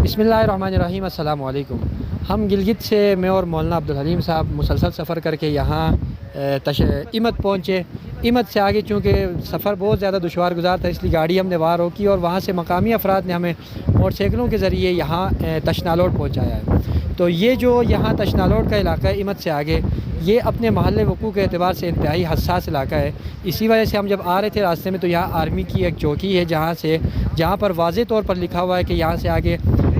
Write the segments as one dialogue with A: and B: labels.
A: बिस्मिल्लाहिर्रहमानिर्रहीम। अस्सलाम वालेकुम। हम गिलगित से मैं और मौलाना अब्दुल हलीम साहब मुसलसल सफ़र करके यहाँ इमत पहुँचे। इमत से आगे चूँकि सफ़र बहुत ज़्यादा दुशवार गुजार था, इसलिए गाड़ी हमने वहाँ रोकी और वहाँ से मकामी अफराद ने हमें मोटरसाइकिलों के ज़रिए यहाँ तशनालोड पहुँचाया है। तो ये जो यहाँ तशनालोड का इलाका है इमत से आगे, ये अपने महल वक़ूअ के अतबार से इंतहाई हसास इलाका है। इसी वजह से हम जब आ रहे थे रास्ते में तो यहाँ आर्मी की एक चौकी है जहाँ पर वाज़े तौर पर लिखा हुआ है कि यहाँ से आगे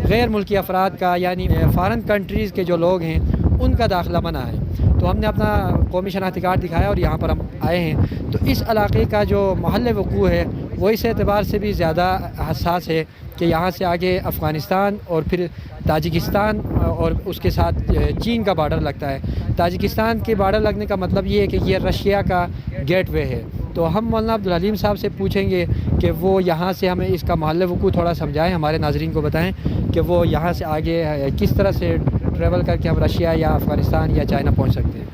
A: गैर मुल्की अफराद का यानी फ़ॉरेन कंट्रीज़ के जो लोग हैं उनका दाखिला मना है। तो हमने अपना कौमी शनाख्ती कार्ड दिखाया और यहाँ पर हम आए हैं। तो इस इलाके का जो महल वक़ूअ है वो इस एतबार से भी ज़्यादा हसास है कि यहाँ से आगे अफ़गानिस्तान और फिर ताजिकिस्तान और उसके साथ चीन का बॉर्डर लगता है। ताजिकिस्तान के बॉर्डर लगने का मतलब ये है कि ये रशिया का गेट वे है। तो हम मौलाना अब्दुल हलीम साहब से पूछेंगे कि वो यहाँ से हमें इसका महल वक़ूअ थोड़ा समझाएं, हमारे नाज़रीन को बताएं कि वो यहाँ से आगे किस तरह से ट्रैवल करके हम रशिया या अफ़गानिस्तान या चाइना पहुँच सकते हैं।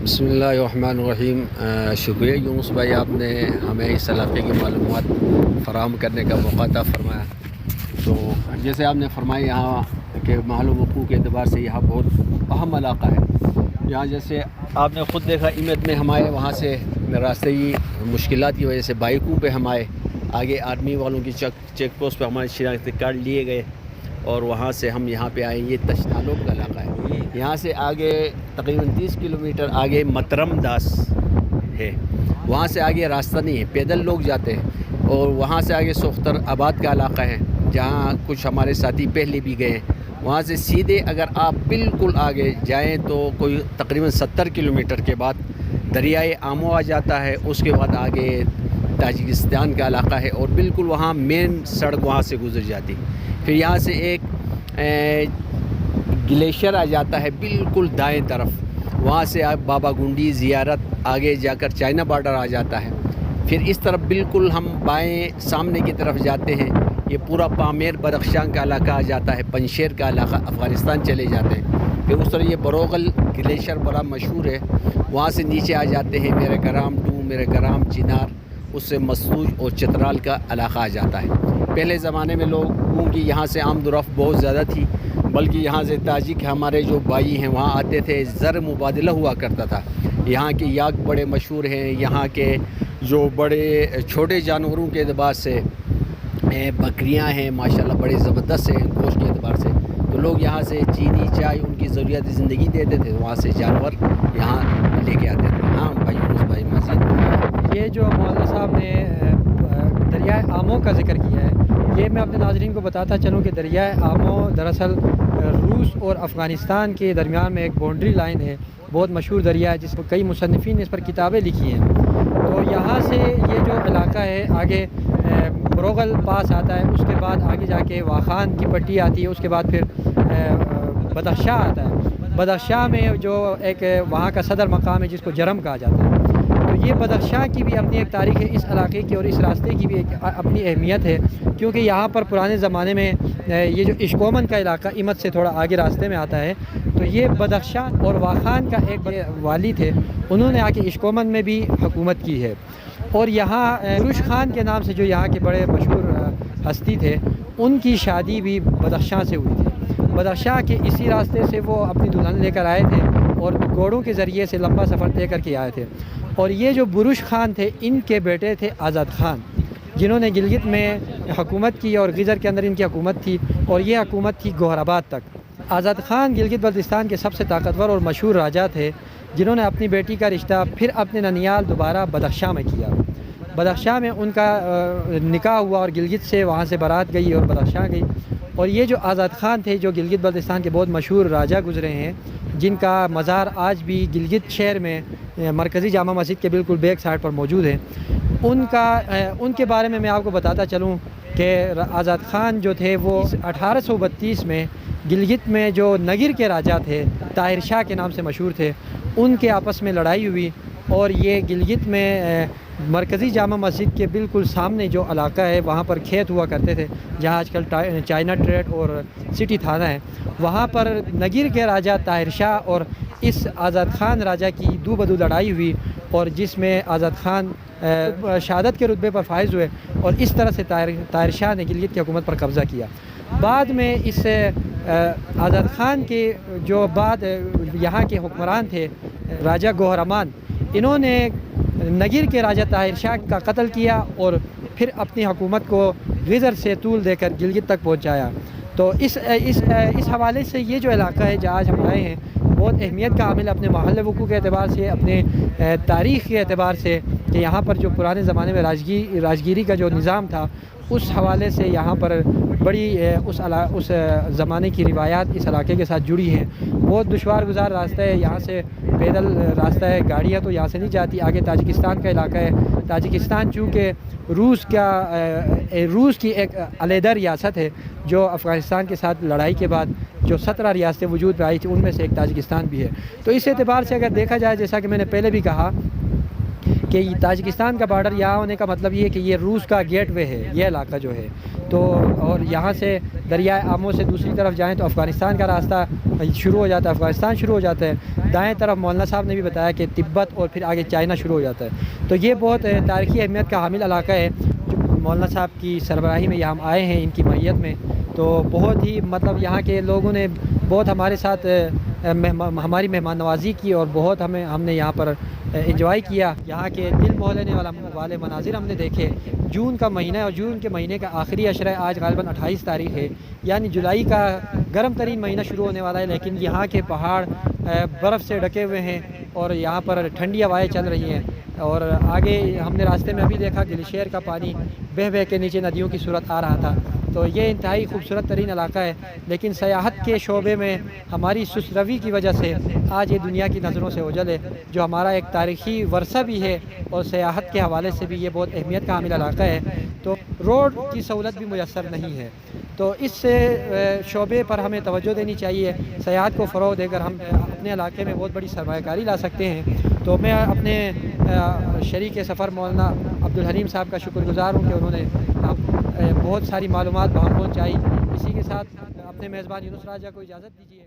B: बिस्मिल्लाहिर्रहमानिर्रहीम। शुक्रिया यूनुस भाई, आपने हमें इस इलाके की मालूमात फ़राहम करने का मौका अता फरमाया। तो जैसे आपने फरमाया यहाँ के महल वक़ूअ के अतबार से यहाँ बहुत अहम इलाका है। यहाँ जैसे आपने ख़ुद देखा इमत में हम आए, वहाँ से रास्ते की मुश्किलात की वजह से बाइकों पे हम आए। आगे आर्मी वालों की चेक पोस्ट पे हमारे शनाख्ती कार्ड लिए गए और वहाँ से हम यहाँ पे आए। ये तशनालोड का इलाका है। यहाँ से आगे तकरीबन 30 किलोमीटर आगे मतरम दास है, वहाँ से आगे रास्ता नहीं है, पैदल लोग जाते हैं। और वहाँ से आगे सोख्तर आबाद का इलाका है जहाँ कुछ हमारे साथी पहले भी गए हैं। वहाँ से सीधे अगर आप बिल्कुल आगे जाएं तो कोई तकरीबन 70 किलोमीटर के बाद दरियाए आमो आ जाता है। उसके बाद आगे ताजिकिस्तान का इलाका है और बिल्कुल वहाँ मेन सड़क वहाँ से गुजर जाती। फिर यहाँ से एक ग्लेशियर आ जाता है बिल्कुल दाएं तरफ, वहाँ से आप बाबा गुंडी ज़ियारत आगे जाकर चाइना बॉर्डर आ जाता है। फिर इस तरफ बिल्कुल हम बाएं सामने की तरफ जाते हैं, ये पूरा पामेर बदख्शां का इलाका आ जाता है, पंशेर का इलाका अफ़गानिस्तान चले जाते हैं। फिर उस तरह ये बरोगल ग्लेशियर बड़ा मशहूर है, वहाँ से नीचे आ जाते हैं मेरे ग्राम 2, मेरे ग्राम चिनार, उससे मसूज और चित्राल का इलाका आ जाता है। पहले ज़माने में लोगों की यहाँ से आमदोरफ़्त बहुत ज़्यादा थी, बल्कि यहाँ से ताजिक हमारे जो भाई हैं वहाँ आते थे, ज़र मुबादला हुआ करता था। यहाँ के याक बड़े मशहूर हैं, यहाँ के जो बड़े छोटे जानवरों के अतबार से बकरियाँ हैं माशाल्लाह बड़े ज़बरदस्त हैं गोश्त के अतबार से। तो लोग यहाँ से चीनी चाय उनकी ज़रूरियात ज़िंदगी देते थे, वहाँ से जानवर यहाँ लेके आते थे। हाँ भाई यूनुस भाई मज़ीद
A: ये जो मौलाना साहब ने दरियाए आमो का ज़िक्र किया है, ये मैं अपने नाज़रीन को बताता चलूँ कि दरियाए आमो दरअसल रूस और अफ़गानिस्तान के दरमियान में एक बाउंड्री लाइन है, बहुत मशहूर दरिया है जिस पर कई मुसन्निफ़ीन ने इस पर किताबें लिखी हैं। तो यहाँ से ये जो इलाका है आगे बरोगल पास आता है, उसके बाद आगे जाके वाखान की पट्टी आती है, उसके बाद फिर बदख्शां आता है। बदख्शां में जो एक वहाँ का सदर मकाम है जिसको जरम कहा जाता है। तो ये बदख्शां की भी अपनी एक तारीख़ है इस इलाके की, और इस रास्ते की भी एक अपनी अहमियत है, क्योंकि यहाँ पर पुराने ज़माने में ये जो इश्कोमन का इलाका इमत से थोड़ा आगे रास्ते में आता है, तो ये बदख्शां और वाखान का एक वाली थे, उन्होंने आके इश्कोमन में भी हुकूमत की है। और यहाँ बुरुश खान के नाम से जो यहाँ के बड़े मशहूर हस्ती थे, उनकी शादी भी बदख्शां से हुई थी। बदख्शां के इसी रास्ते से वो अपनी दुल्हन लेकर आए थे और घोड़ों के ज़रिए से लंबा सफ़र तय करके आए थे। और ये जो बुरुश खान थे, इनके बेटे थे आज़ाद खान, जिन्होंने गिलगित में हुकूमत की और गिजर के अंदर इनकी हुकूमत थी, और ये हुकूमत थी गोहराबाद तक। आज़ाद खान गिलगित बल्तिस्तान के सबसे ताकतवर और मशहूर राजा थे, जिन्होंने अपनी बेटी का रिश्ता फिर अपने ननियाल दोबारा बदख्शां में किया। बदख्शां में उनका निकाह हुआ और गिलगित से वहाँ से बारात गई और बदख्शां गई। और ये जो आज़ाद खान थे, जो गिलगित बल्तिस्तान के बहुत मशहूर राजा गुजरे हैं, जिनका मज़ार आज भी गिलगित शहर में मरकज़ी जामा मस्जिद के बिल्कुल बैक साइड पर मौजूद है, उनके बारे में मैं आपको बताता चलूँ कि आज़ाद खान जो थे वो 1832 में गिलगित में जो नगिर के राजा थे, ताहिर शाह के नाम से मशहूर थे, उनके आपस में लड़ाई हुई और ये गिलगित में मरकज़ी जामा मस्जिद के बिल्कुल सामने जो इलाका है वहाँ पर खेत हुआ करते थे, जहाँ आजकल चाइना ट्रेड और सिटी थाना है, वहाँ पर नगिर के राजा ताहिर शाह और इस आज़ाद खान राजा की दो बदू लड़ाई हुई, और जिसमें आज़ाद खान शहादत के रुतबे पर फाइज हुए और इस तरह से ताहिर शाह ने गिलगित की हुकूमत पर कब्ज़ा किया। بعد میں اس آزاد خان کے جو بعد یہاں کے حکمران تھے راجہ گوہرمان، انہوں نے نگیر کے راجہ طاہر شاہ کا قتل کیا اور پھر اپنی حکومت کو غزر سے طول دے کر گلگت تک پہنچایا۔ تو اس حوالے سے یہ جو علاقہ ہے جہاں آج ہم آئے ہیں بہت اہمیت کا حامل، اپنے محل وقوع کے اعتبار سے، اپنے تاریخ کے اعتبار سے، کہ یہاں پر جو پرانے زمانے میں راجگیری کا جو نظام تھا اس حوالے سے یہاں پر بڑی اس زمانے کی روایات اس علاقے کے ساتھ جڑی ہیں۔ بہت دشوار گزار راستہ ہے، یہاں سے پیدل راستہ ہے، گاڑیاں تو یہاں سے نہیں جاتی۔ آگے تاجکستان کا علاقہ ہے، تاجکستان چونکہ روس کی ایک علیحدہ ریاست ہے جو افغانستان کے ساتھ لڑائی کے بعد جو 17 ریاستیں وجود میں آئی تھیں ان میں سے ایک تاجکستان بھی ہے۔ تو اس اعتبار سے اگر دیکھا جائے، جیسا کہ میں نے پہلے بھی کہا کہ تاجکستان کا بارڈر یہاں ہونے کا مطلب یہ ہے کہ یہ روس کا گیٹ وے ہے یہ علاقہ جو ہے۔ تو اور یہاں سے دریائے آمو سے دوسری طرف جائیں تو افغانستان کا راستہ شروع ہو جاتا ہے، افغانستان شروع ہو جاتا ہے۔ دائیں طرف مولانا صاحب نے بھی بتایا کہ تبت اور پھر آگے چائنا شروع ہو جاتا ہے۔ تو یہ بہت تاریخی اہمیت کا حامل علاقہ ہے جو مولانا صاحب کی سربراہی میں یہاں ہم آئے ہیں ان کی معیت میں۔ تو بہت ہی مطلب یہاں کے لوگوں نے بہت ہمارے ساتھ ہماری مہمان نوازی کی اور بہت ہم نے یہاں پر انجوائے کیا۔ یہاں کے دل موہ لینے والے مناظر ہم نے دیکھے۔ جون کا مہینہ ہے اور جون کے مہینے کا آخری عشرہ ہے، آج غالباً 28 تاریخ ہے، یعنی جولائی کا گرم ترین مہینہ شروع ہونے والا ہے، لیکن یہاں کے پہاڑ برف سے ڈھکے ہوئے ہیں اور یہاں پر ٹھنڈی ہوائیں چل رہی ہیں۔ اور آگے ہم نے راستے میں ابھی دیکھا گلیشیر کا پانی بہہ بہہ کے نیچے ندیوں کی صورت آ رہا تھا۔ تو یہ انتہائی خوبصورت ترین علاقہ ہے، لیکن سیاحت کے شعبے میں ہماری سست روی کی وجہ سے آج یہ دنیا کی نظروں سے اوجھل ہے، جو ہمارا ایک تاریخی ورثہ بھی ہے اور سیاحت کے حوالے سے بھی یہ بہت اہمیت کا حامل علاقہ ہے۔ تو روڈ کی سہولت بھی میسر نہیں ہے، تو اس شعبے پر ہمیں توجہ دینی چاہیے۔ سیاحت کو فروغ دے کر ہم اپنے علاقے میں بہت بڑی سرمایہ کاری لا سکتے ہیں۔ تو میں اپنے شریک سفر مولانا عبدالحلیم صاحب کا شکر گزار ہوں کہ انہوں نے بہت ساری معلومات وہاں پہنچائی۔ اسی کے ساتھ اپنے میزبان یونس راجہ کو اجازت دیجیے۔